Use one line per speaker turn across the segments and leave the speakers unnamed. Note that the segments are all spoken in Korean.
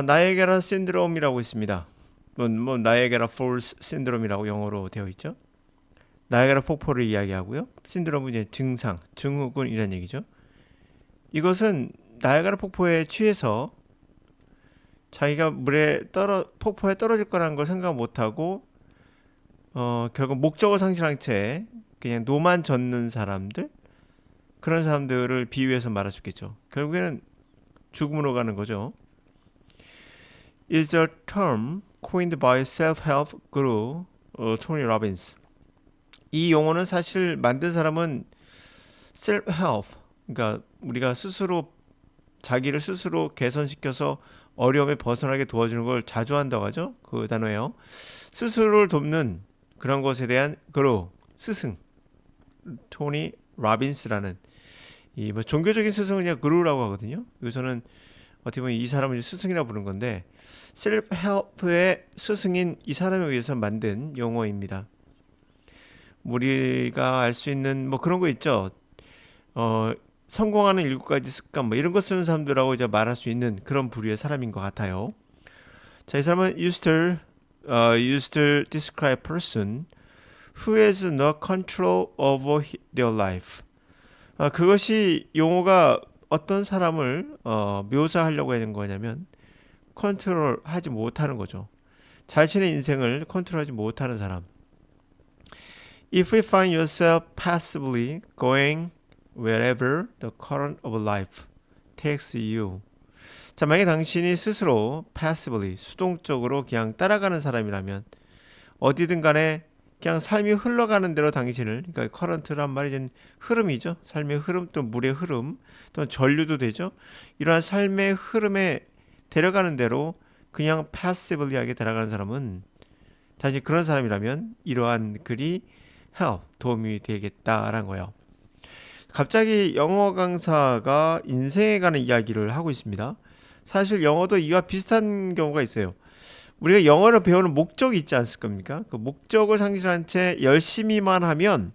나이아가라 신드롬이라고 있습니다. 나이아가라 폴스 신드롬이라고 영어로 되어 있죠. 나이아가라 폭포를 이야기하고요. 신드롬은 이제 증상, 증후군 이런 얘기죠. 이것은 나이아가라 폭포에 취해서 자기가 폭포에 떨어질 거라는 걸 생각 못하고 결국 목적을 상실한 채 그냥 노만 젓는 사람들, 그런 사람들을 비유해서 말할 수 있겠죠. 결국에는 죽음으로 가는 거죠. Is a term coined by self-help guru 토니 로빈스. 이 용어는 사실 만든 사람은 self-help, 그러니까 우리가 스스로 자기를 스스로 개선시켜서 어려움에 벗어나게 도와주는 걸 자주 한다고 하죠. 그 단어예요. 스스로를 돕는 그런 것에 대한 그루, 스승, 토니 로빈스라는 이 뭐 종교적인 스승은 그냥 그루라고 하거든요. 여기서는 어떻게 보면 이 사람을 스승이라고 부르는 건데 셀프헬프의 스승인 이 사람에 의해서 만든 용어입니다. 우리가 알 수 있는 뭐 그런 거 있죠. 성공하는 7가지 습관 뭐 이런 거 쓰는 사람들하고 이제 말할 수 있는 그런 부류의 사람인 것 같아요. 자, 이 사람은 used to describe a person who has no control over their life. 그것이 용어가 어떤 사람을 묘사하려고 하는 거냐면 컨트롤하지 못하는 거죠. 자신의 인생을 컨트롤하지 못하는 사람. If you find yourself passively going wherever the current of life takes you. 자, 만약에 당신이 스스로 passively, 수동적으로 그냥 따라가는 사람이라면 어디든 간에 그냥 삶이 흘러가는 대로 당신을, 그러니까 커런트란 말이 이제 흐름이죠. 삶의 흐름, 또 물의 흐름, 또 전류도 되죠. 이러한 삶의 흐름에 데려가는 대로 그냥 passively하게 데려가는 사람은, 다시 그런 사람이라면 이러한 글이 help, 도움이 되겠다라는 거예요. 갑자기 영어 강사가 인생에 관한 이야기를 하고 있습니다. 사실 영어도 이와 비슷한 경우가 있어요. 우리가 영어를 배우는 목적이 있지 않습니까? 그 목적을 상실한 채 열심히만 하면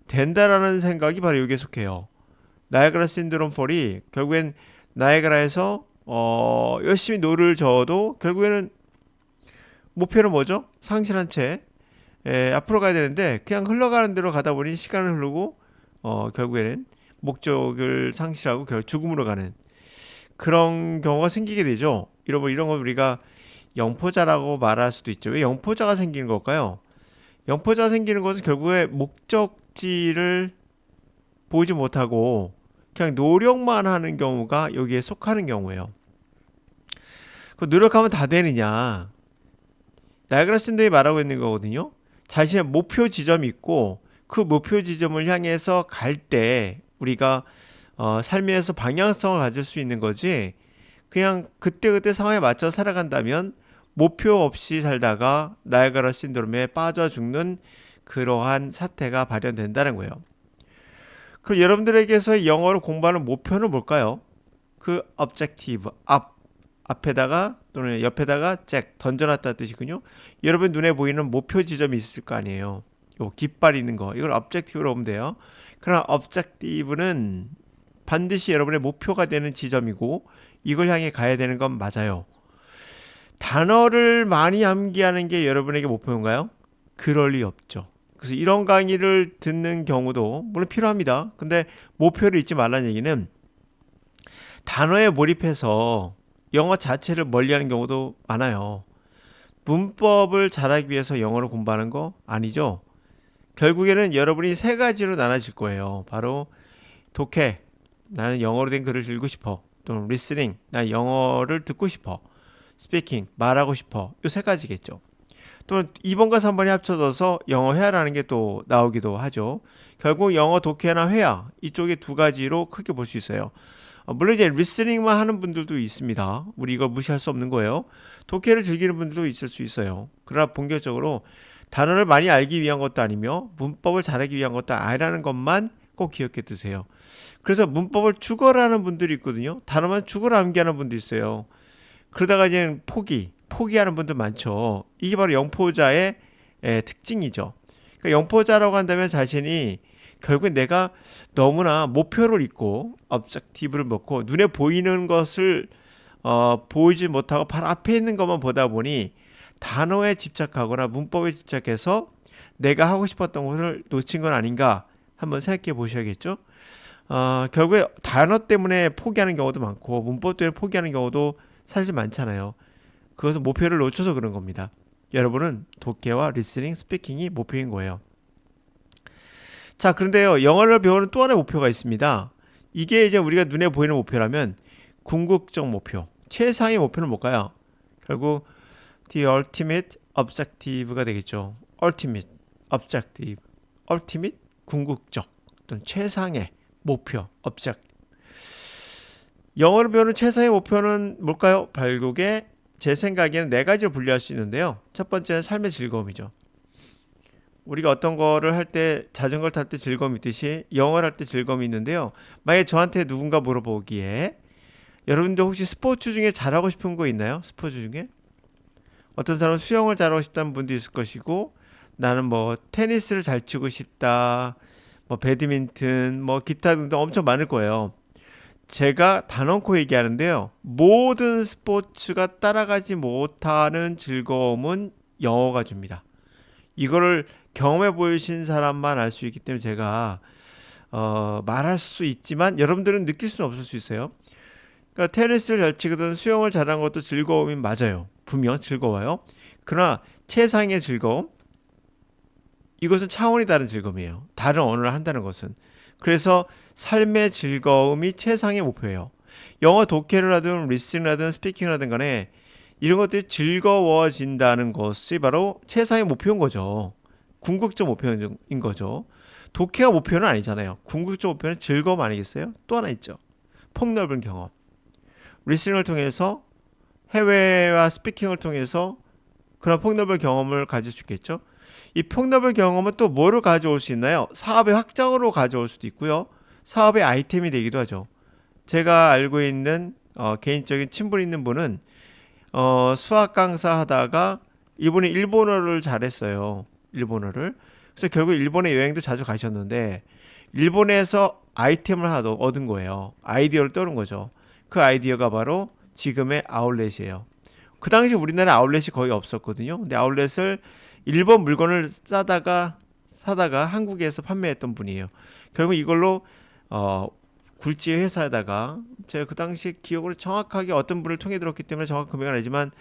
된다라는 생각이 바로 여기에 속해요. 나이아가라 신드롬 폴이 결국엔 나이아가라에서 열심히 노를 저어도 결국에는 목표는 뭐죠? 상실한 채 앞으로 가야 되는데 그냥 흘러가는 대로 가다 보니 시간을 흐르고 결국에는 목적을 상실하고 결국 죽음으로 가는 그런 경우가 생기게 되죠. 이런 거 우리가 영포자라고 말할 수도 있죠. 왜 영포자가 생기는 걸까요? 영포자가 생기는 것은 결국에 목적지를 보지 못하고 그냥 노력만 하는 경우가 여기에 속하는 경우예요. 그 노력하면 다 되느냐? 나이아가라 신드롬이 말하고 있는 거거든요. 자신의 목표 지점이 있고 그 목표 지점을 향해서 갈 때 우리가 삶에서 방향성을 가질 수 있는 거지, 그냥 그때그때 상황에 맞춰 살아간다면 목표 없이 살다가 나이아가라 신드롬에 빠져 죽는 그러한 사태가 발현된다는 거예요. 그럼 여러분들에게서 영어를 공부하는 목표는 뭘까요? 그 objective, 앞에다가 또는 옆에다가 잭 던져놨다는 뜻이군요. 여러분 눈에 보이는 목표 지점이 있을 거 아니에요. 요 깃발 있는 거, 이걸 objective로 보면 돼요. 그러나 objective는 반드시 여러분의 목표가 되는 지점이고 이걸 향해 가야 되는 건 맞아요. 단어를 많이 암기하는 게 여러분에게 목표인가요? 그럴 리 없죠. 그래서 이런 강의를 듣는 경우도 물론 필요합니다. 근데 목표를 잊지 말라는 얘기는 단어에 몰입해서 영어 자체를 멀리하는 경우도 많아요. 문법을 잘하기 위해서 영어를 공부하는 거 아니죠. 결국에는 여러분이 세 가지로 나눠질 거예요. 바로 독해, 나는 영어로 된 글을 읽고 싶어. 또는 listening, 난 영어를 듣고 싶어. speaking, 말하고 싶어. 이 세 가지겠죠. 또는 2번과 3번이 합쳐져서 영어 회화라는 게 또 나오기도 하죠. 결국 영어 독해나 회화 이쪽에 두 가지로 크게 볼 수 있어요. 물론 이제 리스닝만 하는 분들도 있습니다. 우리 이걸 무시할 수 없는 거예요. 독해를 즐기는 분들도 있을 수 있어요. 그러나 본격적으로 단어를 많이 알기 위한 것도 아니며 문법을 잘하기 위한 것도 아니라는 것만 꼭 기억해 두세요. 그래서 문법을 죽어라는 분들이 있거든요. 단어만 죽어라 암기하는 분도 있어요. 그러다가 이제 포기하는 분들 많죠. 이게 바로 영포자의 특징이죠. 그러니까 영포자라고 한다면 자신이 결국 내가 너무나 목표를 잊고 objective를 먹고 눈에 보이는 것을 보이지 못하고 바로 앞에 있는 것만 보다 보니 단어에 집착하거나 문법에 집착해서 내가 하고 싶었던 것을 놓친 건 아닌가 한번 생각해 보셔야겠죠. 결국에 단어 때문에 포기하는 경우도 많고 문법 때문에 포기하는 경우도 사실 많잖아요. 그것은 목표를 놓쳐서 그런 겁니다. 여러분은 독해와 리스닝, 스피킹이 목표인 거예요. 자, 그런데요, 영어를 배우는 또 하나의 목표가 있습니다. 이게 이제 우리가 눈에 보이는 목표라면 궁극적 목표, 최상의 목표는 뭘까요? 결국 the ultimate objective가 되겠죠. ultimate objective, ultimate 궁극적 또는 최상의 목표, objective. 영어를 배우는 최상의 목표는 뭘까요? 결국에 제 생각에는 네 가지로 분류할 수 있는데요. 첫 번째는 삶의 즐거움이죠. 우리가 어떤 거를 할 때 자전거를 탈 때 즐거움이 있듯이 영어를 할 때 즐거움이 있는데요. 만약에 저한테 누군가 물어보기에 여러분들 혹시 스포츠 중에 잘하고 싶은 거 있나요? 스포츠 중에? 어떤 사람은 수영을 잘하고 싶다는 분도 있을 것이고 나는 뭐 테니스를 잘 치고 싶다. 뭐 배드민턴, 뭐 기타 등등 엄청 많을 거예요. 제가 단언코 얘기하는데요. 모든 스포츠가 따라가지 못하는 즐거움은 영어가 줍니다. 이거를 경험해 보이신 사람만 알 수 있기 때문에 제가 말할 수 있지만 여러분들은 느낄 수는 없을 수 있어요. 그러니까 테니스를 잘 치거든 수영을 잘하는 것도 즐거움이 맞아요. 분명 즐거워요. 그러나 최상의 즐거움 이것은 차원이 다른 즐거움이에요. 다른 언어를 한다는 것은. 그래서 삶의 즐거움이 최상의 목표예요. 영어 독해를 하든 리스닝을 하든 스피킹을 하든 간에 이런 것들이 즐거워진다는 것이 바로 최상의 목표인 거죠. 궁극적 목표인 거죠. 독해가 목표는 아니잖아요. 궁극적 목표는 즐거움 아니겠어요? 또 하나 있죠. 폭넓은 경험. 리스닝을 통해서 해외와 스피킹을 통해서 그런 폭넓은 경험을 가질 수 있겠죠. 이 폭넓은 경험은 또 뭐를 가져올 수 있나요? 사업의 확장으로 가져올 수도 있고요. 사업의 아이템이 되기도 하죠. 제가 알고 있는 개인적인 친분 있는 분은 수학 강사 하다가 이분이 일본어를 잘했어요. 일본어를. 그래서 결국 일본에 여행도 자주 가셨는데 일본에서 아이템을 하나 얻은 거예요. 아이디어를 떠는 거죠. 그 아이디어가 바로 지금의 아울렛이에요. 그 당시 우리나라에 아울렛이 거의 없었거든요. 근데 아울렛을 일본 물건을 사다가 한국에서 판매했던 분이에요. 결국 이걸로 굴지 회사에다가 제가 그 당시 기억으로 정확하게 어떤 분을 통해 들었기 때문에 정확한 금액은 아니지만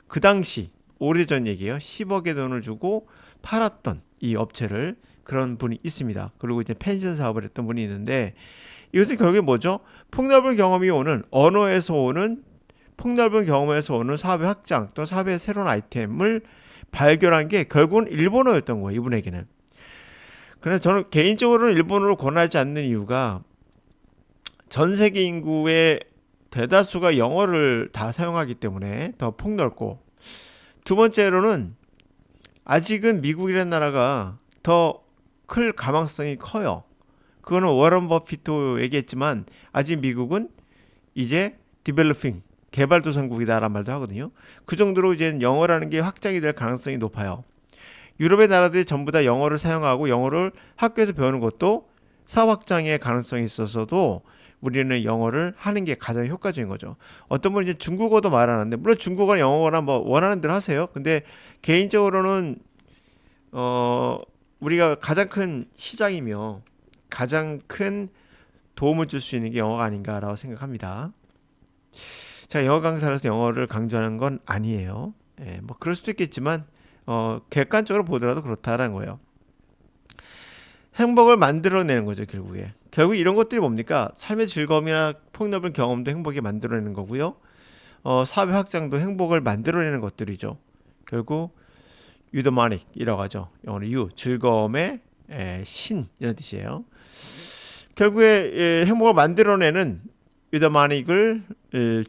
그 당시 오래전 얘기예요. 10억의 돈을 주고 팔았던 이 업체를 그런 분이 있습니다. 그리고 이제 펜션 사업을 했던 분이 있는데 이것은 결국에 뭐죠? 폭넓은 경험이 오는 언어에서 오는 폭넓은 경험에서 오는 사업의 확장 또는 사업의 새로운 아이템을 발견한 게 결국은 일본어였던 거예요. 이분에게는. 그래서 저는 개인적으로는 일본어를 권하지 않는 이유가 전 세계 인구의 대다수가 영어를 다 사용하기 때문에 더 폭넓고 두 번째로는 아직은 미국이라는 나라가 더 클 가망성이 커요. 그거는 워런 버핏도 얘기했지만 아직 미국은 이제 디벨로핑 개발도상국이다라는 말도 하거든요. 그 정도로 이제 영어라는 게 확장이 될 가능성이 높아요. 유럽의 나라들이 전부 다 영어를 사용하고 영어를 학교에서 배우는 것도 사업 확장의 가능성이 있어서도 우리는 영어를 하는 게 가장 효과적인 거죠. 어떤 분은 이제 중국어도 말하는데 물론 중국어나 영어나 뭐 원하는 대로 하세요. 근데 개인적으로는 우리가 가장 큰 시장이며 가장 큰 도움을 줄 수 있는 게 영어가 아닌가라고 생각합니다. 제가 영어 강사라서 영어를 강조하는 건 아니에요. 예, 뭐 그럴 수도 있겠지만 객관적으로 보더라도 그렇다라는 거예요. 행복을 만들어내는 거죠, 결국에. 결국 이런 것들이 뭡니까? 삶의 즐거움이나 폭넓은 경험도 행복이 만들어내는 거고요. 사회 확장도 행복을 만들어내는 것들이죠. 결국 유더마닉이라고 하죠. 영어로 유, 즐거움의 신 이런 뜻이에요. 결국에 행복을 만들어내는 유더마닉을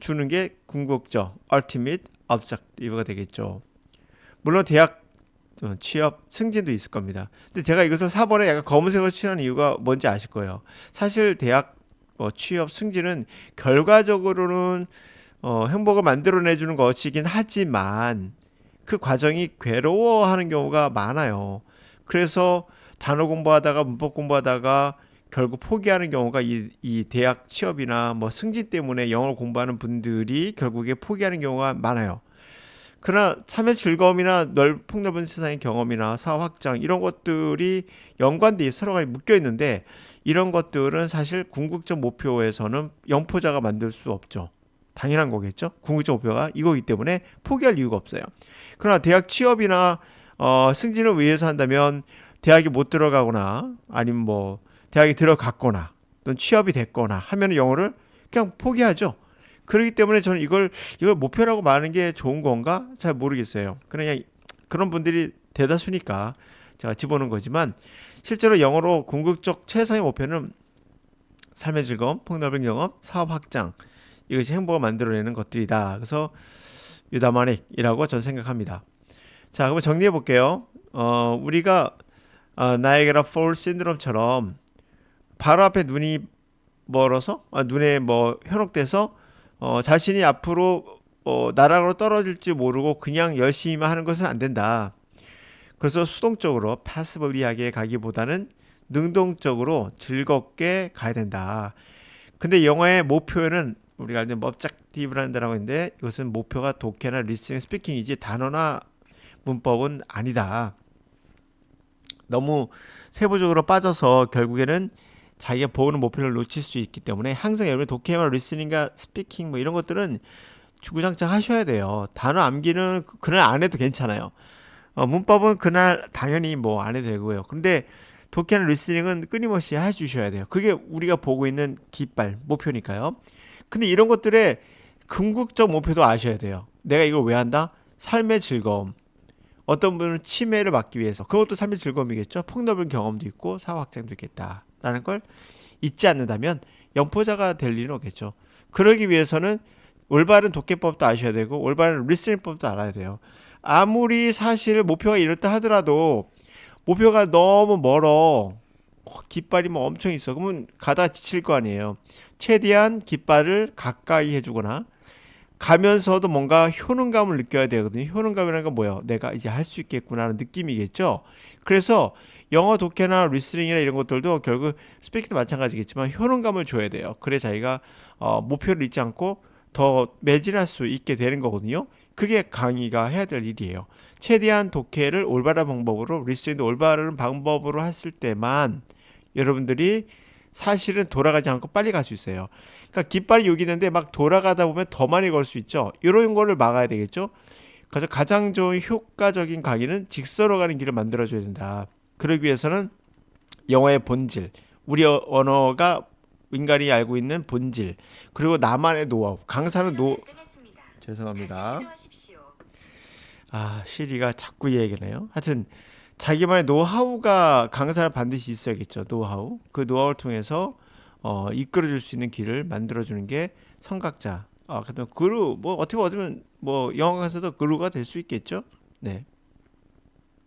주는 게 궁극적, ultimate objective가 되겠죠. 물론 대학 취업 승진도 있을 겁니다. 근데 제가 이것을 4번에 약간 검은색으로 칠한 이유가 뭔지 아실 거예요. 사실 대학 취업 승진은 결과적으로는 행복을 만들어내주는 것이긴 하지만 그 과정이 괴로워하는 경우가 많아요. 그래서 단어 공부하다가 문법 공부하다가 결국 포기하는 경우가 이 대학 취업이나 뭐 승진 때문에 영어를 공부하는 분들이 결국에 포기하는 경우가 많아요. 그러나 삶의 즐거움이나 폭넓은 세상의 경험이나 사업 확장 이런 것들이 연관돼 서로가 묶여 있는데 이런 것들은 사실 궁극적 목표에서는 영포자가 만들 수 없죠. 당연한 거겠죠. 궁극적 목표가 이거기 때문에 포기할 이유가 없어요. 그러나 대학 취업이나 승진을 위해서 한다면 대학에 못 들어가거나 아니면 뭐 대학에 들어갔거나 또는 취업이 됐거나 하면 영어를 그냥 포기하죠. 그렇기 때문에 저는 이걸 목표라고 말하는 게 좋은 건가 잘 모르겠어요. 그냥 그런 분들이 대다수니까 제가 집어넣은 거지만 실제로 영어로 궁극적 최상의 목표는 삶의 즐거움, 폭넓은 경험, 사업 확장 이것이 행복을 만들어내는 것들이다. 그래서 유다마닉이라고 저는 생각합니다. 자, 그럼 정리해 볼게요. 우리가 나이아가라 폴 신드롬처럼 바로 앞에 눈이 멀어서 눈에 뭐 현혹돼서 자신이 앞으로 나락으로 떨어질지 모르고 그냥 열심히만 하는 것은 안 된다. 그래서 수동적으로 패시블리하게 가기보다는 능동적으로 즐겁게 가야 된다. 근데 영어의 목표는 우리가 알는 objective라는 있는데 이것은 목표가 독해나 리스닝, 스피킹이지 단어나 문법은 아니다. 너무 세부적으로 빠져서 결국에는 자기가 보는 목표를 놓칠 수 있기 때문에 항상 여러분 독해와 리스닝과 스피킹 뭐 이런 것들은 주구장창 하셔야 돼요. 단어 암기는 그날 안 해도 괜찮아요. 문법은 그날 당연히 뭐 안 해도 되고요. 근데 독해나 리스닝은 끊임없이 해주셔야 돼요. 그게 우리가 보고 있는 깃발 목표니까요. 근데 이런 것들의 궁극적 목표도 아셔야 돼요. 내가 이걸 왜 한다? 삶의 즐거움. 어떤 분은 치매를 막기 위해서 그것도 삶의 즐거움이겠죠. 폭넓은 경험도 있고 사업 확장도 있겠다라는 걸 잊지 않는다면 영포자가 될 일은 없겠죠. 그러기 위해서는 올바른 독해법도 아셔야 되고 올바른 리스닝법도 알아야 돼요. 아무리 사실 목표가 이렇다 하더라도 목표가 너무 멀어 깃발이 뭐 엄청 있어 그러면 가다가 지칠 거 아니에요. 최대한 깃발을 가까이 해주거나 가면서도 뭔가 효능감을 느껴야 되거든요. 효능감이라는 건 뭐예요? 내가 이제 할 수 있겠구나 하는 느낌이겠죠. 그래서 영어 독해나 리스닝이나 이런 것들도 결국 스피킹도 마찬가지겠지만 효능감을 줘야 돼요. 그래 자기가 목표를 잊지 않고 더 매진할 수 있게 되는 거거든요. 그게 강의가 해야 될 일이에요. 최대한 독해를 올바른 방법으로 리스닝도 올바른 방법으로 했을 때만 여러분들이 사실은 돌아가지 않고 빨리 갈 수 있어요. 그러니까 깃발이 여기 있는데 막 돌아가다 보면 더 많이 걸 수 있죠. 이런 거를 막아야 되겠죠. 그래서 가장 좋은 효과적인 강의는 직선으로 가는 길을 만들어줘야 된다. 그러기 위해서는 영어의 본질, 우리 언어가 인간이 알고 있는 본질, 그리고 나만의 노하우, 강사는 죄송합니다. 시리가 자꾸 얘기네요. 하여튼 자기만의 노하우가 강사는 반드시 있어야겠죠. 노하우. 그 노하우를 통해서 이끌어줄 수 있는 길을 만들어주는 게 성각자. 그다음 그루 뭐 어떻게 보면 뭐 영어 강사도 그루가 될 수 있겠죠. 네.